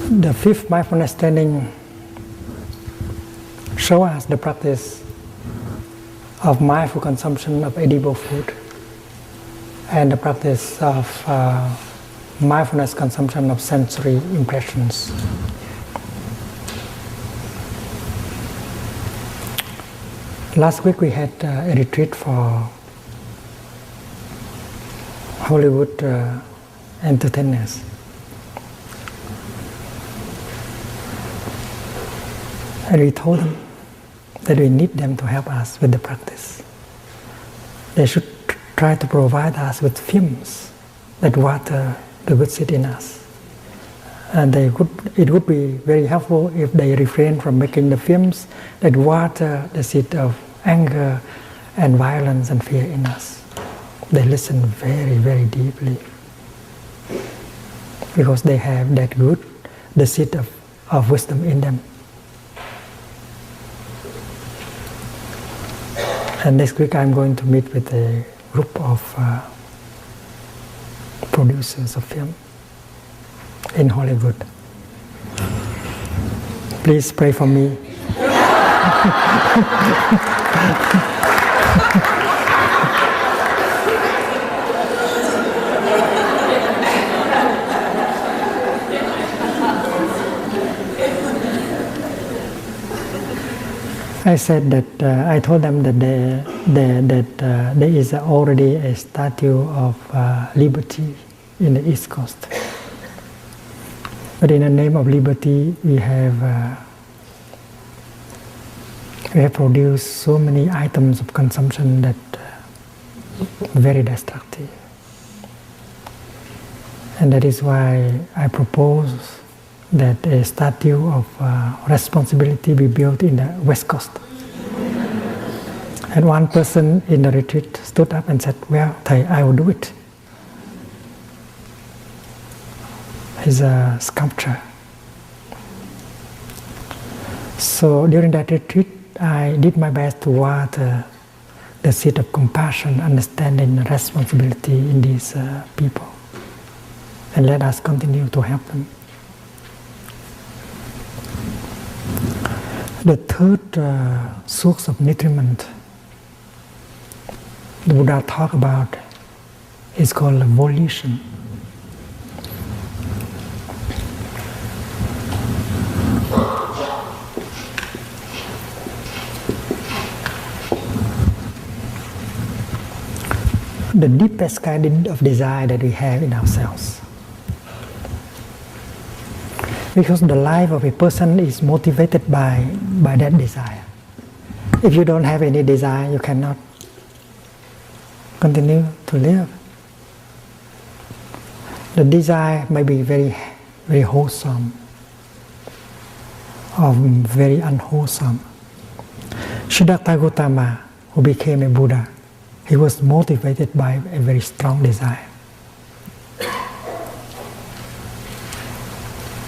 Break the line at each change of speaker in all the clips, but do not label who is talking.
The fifth mindfulness training shows us the practice of mindful consumption of edible food and the practice of mindfulness consumption of sensory impressions. Last week we had a retreat for Hollywood entertainers. And we told them that we need them to help us with the practice. They should try to provide us with films that water the good seed in us. And it would be very helpful if they refrain from making the films that water the seed of anger and violence and fear in us. They listen very, very deeply because they have the seed of wisdom in them. And next week I'm going to meet with a group of producers of film in Hollywood. Please pray for me. I said that I told them that there is already a statue of liberty in the East Coast. But in the name of liberty, we have produced so many items of consumption that very destructive. And that is why I propose that a statue of responsibility be built in the West Coast. And one person in the retreat stood up and said, "Well, Thầy, I will do it." He's a sculptor. So during that retreat, I did my best to water the seed of compassion, understanding, and responsibility in these people. And let us continue to help them. The third source of nutriment the Buddha talked about is called volition. The deepest kind of desire that we have in ourselves. Because the life of a person is motivated by that desire. If you don't have any desire, you cannot continue to live. The desire may be very, very wholesome or very unwholesome. Siddhartha Gautama, who became a Buddha, he was motivated by a very strong desire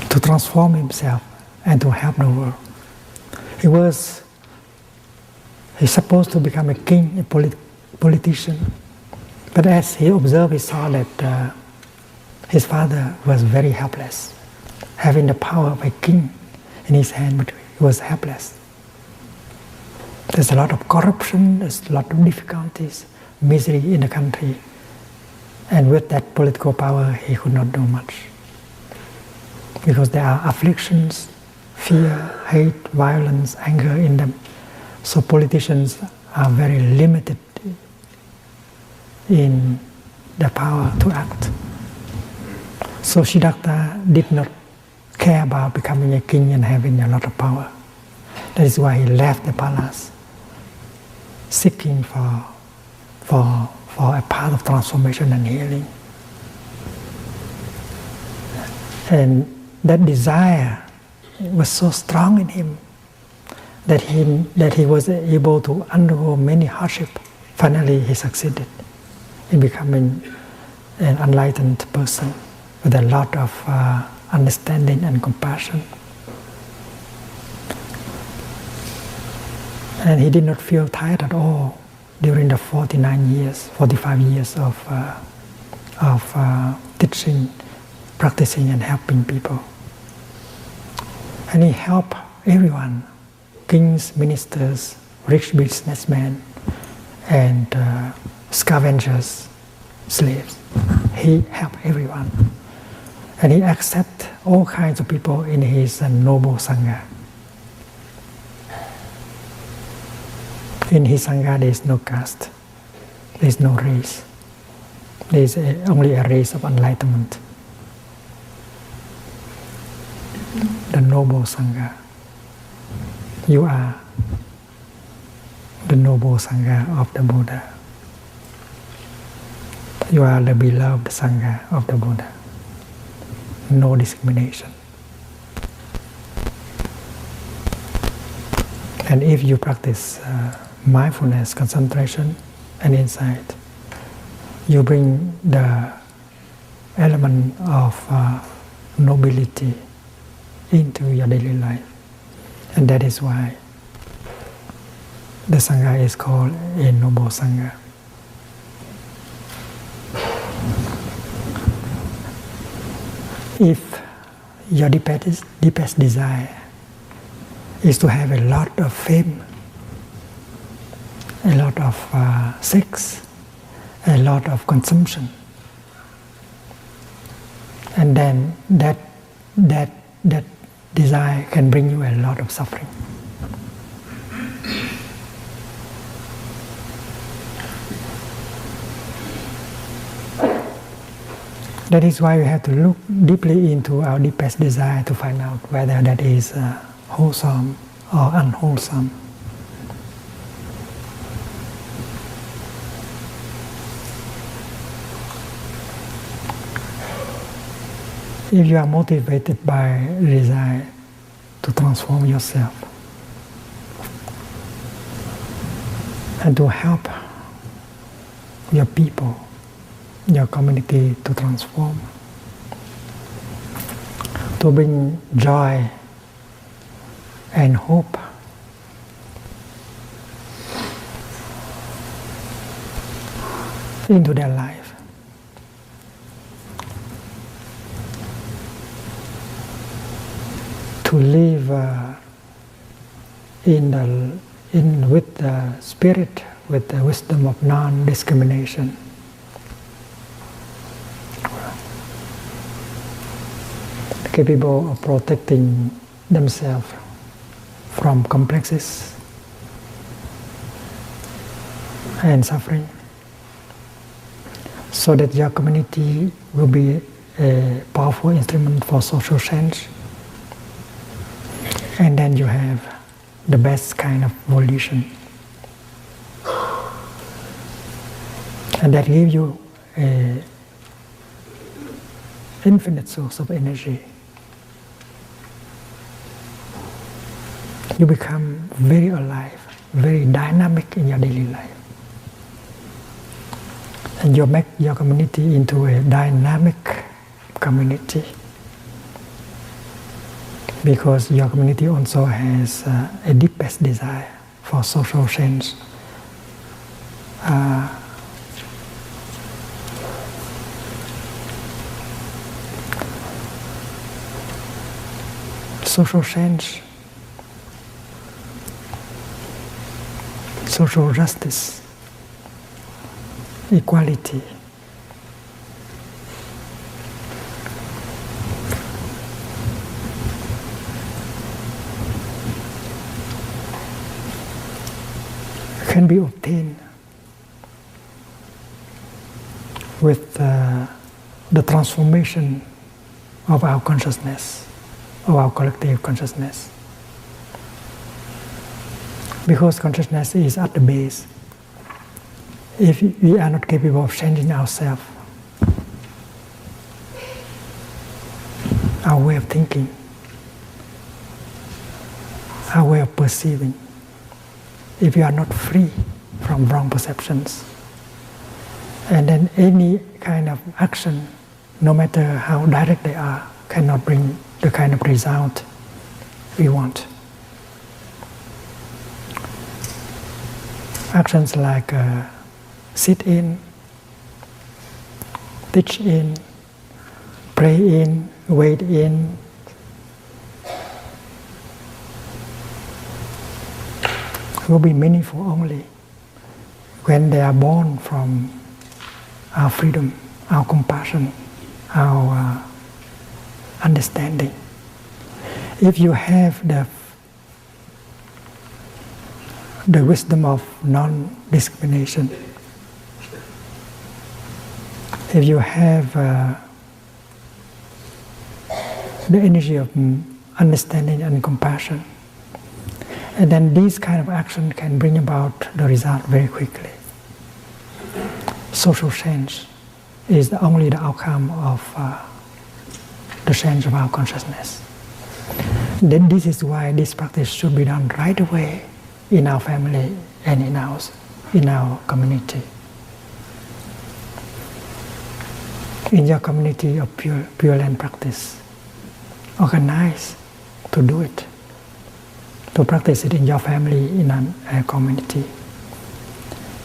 to transform himself and to help the world. He's supposed to become a king, a politician. But as he observed, he saw that his father was very helpless, having the power of a king in his hand, but he was helpless. There's a lot of corruption, there's a lot of difficulties, misery in the country. And with that political power, he could not do much. Because there are afflictions, fear, hate, violence, anger in them. So politicians are very limited in the power to act. So Siddhartha did not care about becoming a king and having a lot of power. That is why he left the palace, seeking for a path of transformation and healing. And that desire was so strong in him that he was able to undergo many hardships. Finally, he succeeded in becoming an enlightened person with a lot of understanding and compassion. And he did not feel tired at all during the 45 years of teaching, practicing and helping people. And he helped everyone, kings, ministers, rich businessmen, and scavengers, slaves. He helped everyone. And he accepted all kinds of people in his noble Sangha. In his Sangha there is no caste, there is no race. There is only a race of enlightenment. The noble Sangha. You are the noble Sangha of the Buddha. You are the beloved Sangha of the Buddha. No discrimination. And if you practice mindfulness, concentration, and insight, you bring the element of nobility into your daily life. And that is why the Sangha is called a noble Sangha. If your deepest desire is to have a lot of fame, a lot of sex, a lot of consumption, and then that desire can bring you a lot of suffering. That is why we have to look deeply into our deepest desire to find out whether that is wholesome or unwholesome. If you are motivated by desire to transform yourself and to help your people, your community to transform, to bring joy and hope, into their life, to live with the spirit, with the wisdom of non-discrimination. Capable of protecting themselves from complexes and suffering, so that your community will be a powerful instrument for social change. And then you have the best kind of volition. And that gives you an infinite source of energy. You become very alive, very dynamic in your daily life. And you make your community into a dynamic community. Because your community also has a deepest desire for social change. Social change, social justice, equality. Can be obtained with the transformation of our consciousness, of our collective consciousness. Because consciousness is at the base. If we are not capable of changing ourselves, our way of thinking, our way of perceiving, if you are not free from wrong perceptions, and then any kind of action, no matter how direct they are, cannot bring the kind of result we want. Actions like sit in, teach in, pray in, wait in, will be meaningful only when they are born from our freedom, our compassion, our understanding. If you have the wisdom of non-discrimination, if you have the energy of understanding and compassion, and then these kind of action can bring about the result very quickly. Social change is only the outcome of the change of our consciousness. Then this is why this practice should be done right away in our family and in our community. In your community of Pure Land practice, organize to do it, to practice it in your family, in a community.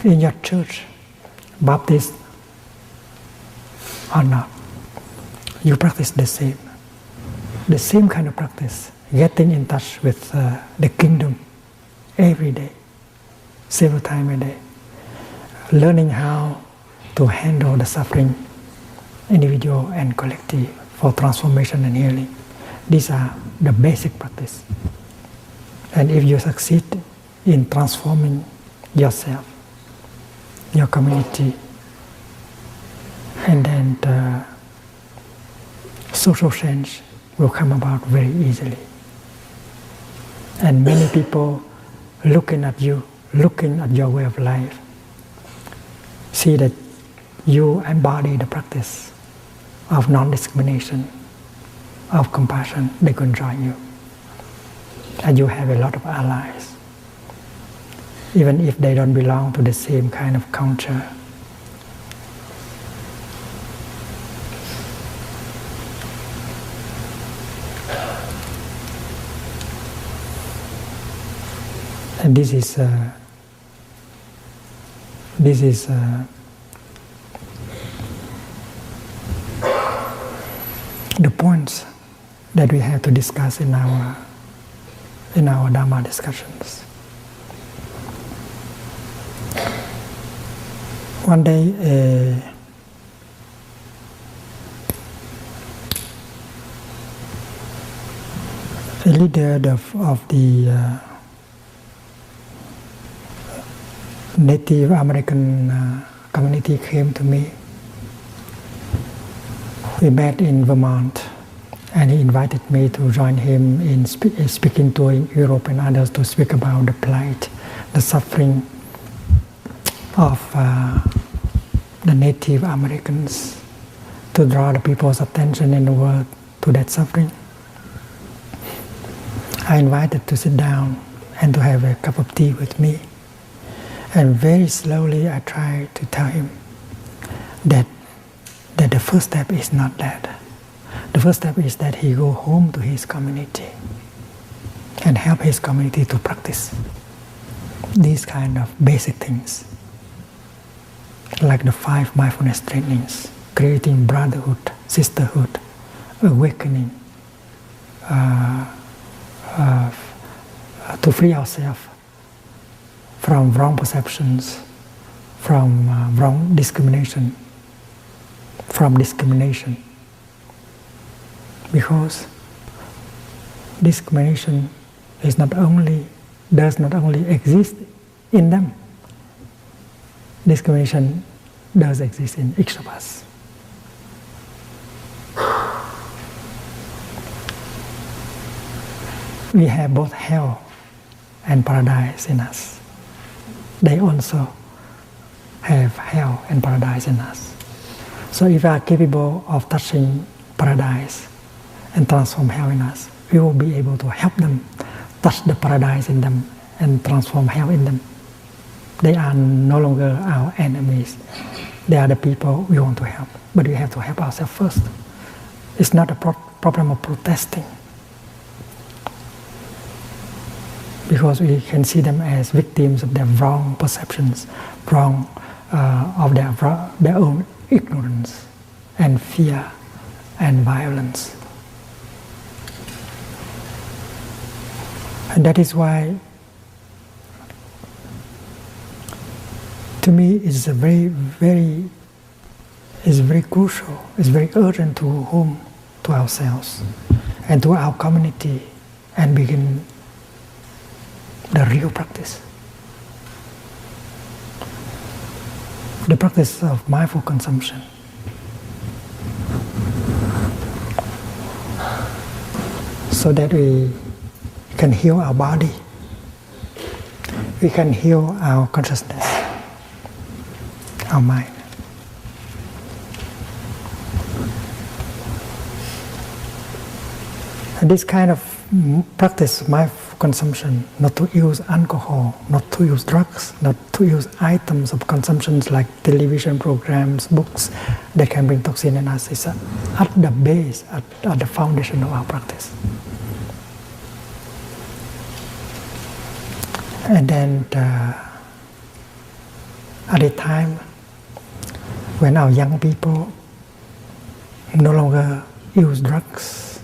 In your church, Baptist or not, you practice the same kind of practice, getting in touch with the kingdom every day, several times a day, learning how to handle the suffering, individual and collective, for transformation and healing. These are the basic practice. And if you succeed in transforming yourself, your community, and then the social change will come about very easily. And many people looking at you, looking at your way of life, see that you embody the practice of non-discrimination, of compassion, they can join you. And you have a lot of allies. Even if they don't belong to the same kind of culture. And this is the points that we have to discuss in our Dharma discussions. One day, a leader of the Native American community came to me. We met in Vermont, and he invited me to join him in speaking tour in Europe and others to speak about the plight, the suffering of the Native Americans, to draw the people's attention in the world to that suffering. I invited to sit down and to have a cup of tea with me. And very slowly I tried to tell him that the first step is not that. The first step is that he go home to his community and help his community to practice these kind of basic things, like the 5 mindfulness trainings, creating brotherhood, sisterhood, awakening, to free ourselves from wrong perceptions, from wrong discrimination, from discrimination. Because discrimination does not only exist in them, discrimination does exist in each of us. We have both hell and paradise in us. They also have hell and paradise in us. So if we are capable of touching paradise and transform hell in us, we will be able to help them touch the paradise in them and transform hell in them. They are no longer our enemies. They are the people we want to help. But we have to help ourselves first. It's not a problem of protesting, because we can see them as victims of their wrong perceptions, of their own ignorance and fear and violence. And that is why to me is a very crucial, it's very urgent to go home to ourselves and to our community and begin the real practice. The practice of mindful consumption. So that we can heal our body, we can heal our consciousness, our mind. And this kind of practice, mindful consumption, not to use alcohol, not to use drugs, not to use items of consumptions like television programs, books that can bring toxin in us, is at the base, at the foundation of our practice. And then at a time when our young people no longer use drugs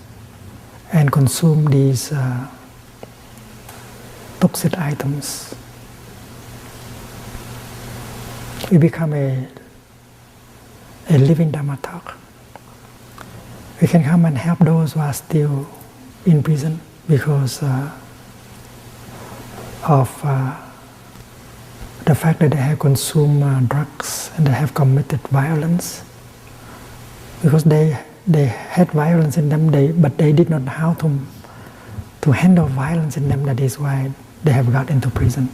and consume these toxic items, we become a living Dharma talk. We can come and help those who are still in prison because of the fact that they have consumed drugs and they have committed violence, because they had violence in them, but they did not know how to handle violence in them. That is why they have got into prison.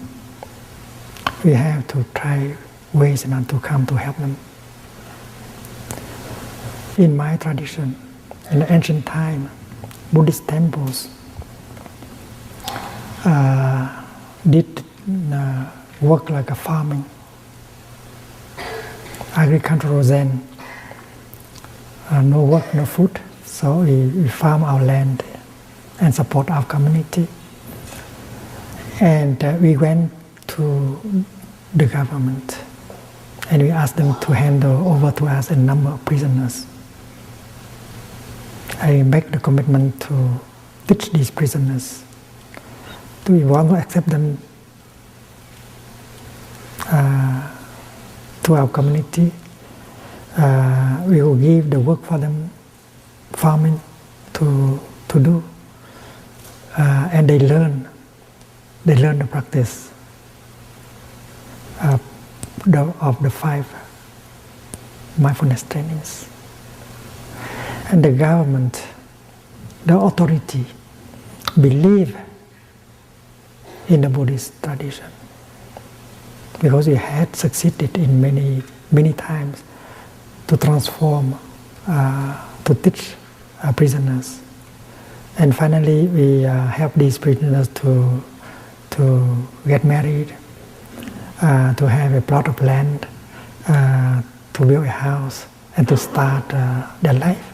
We have to try ways in order to come to help them. In my tradition, in the ancient time, Buddhist temples did work like a farming, agricultural Zen. No work, no food, so we farm our land and support our community. And we went to the government and we asked them to hand over to us a number of prisoners. I make the commitment to teach these prisoners. We want to accept them to our community. We will give the work for them, farming to do, and they learn the practice of the 5 mindfulness trainings. And the government, the authority, believe in the Buddhist tradition, because we had succeeded in many times to transform, to teach prisoners, and finally we help these prisoners to get married, to have a plot of land, to build a house, and to start their life.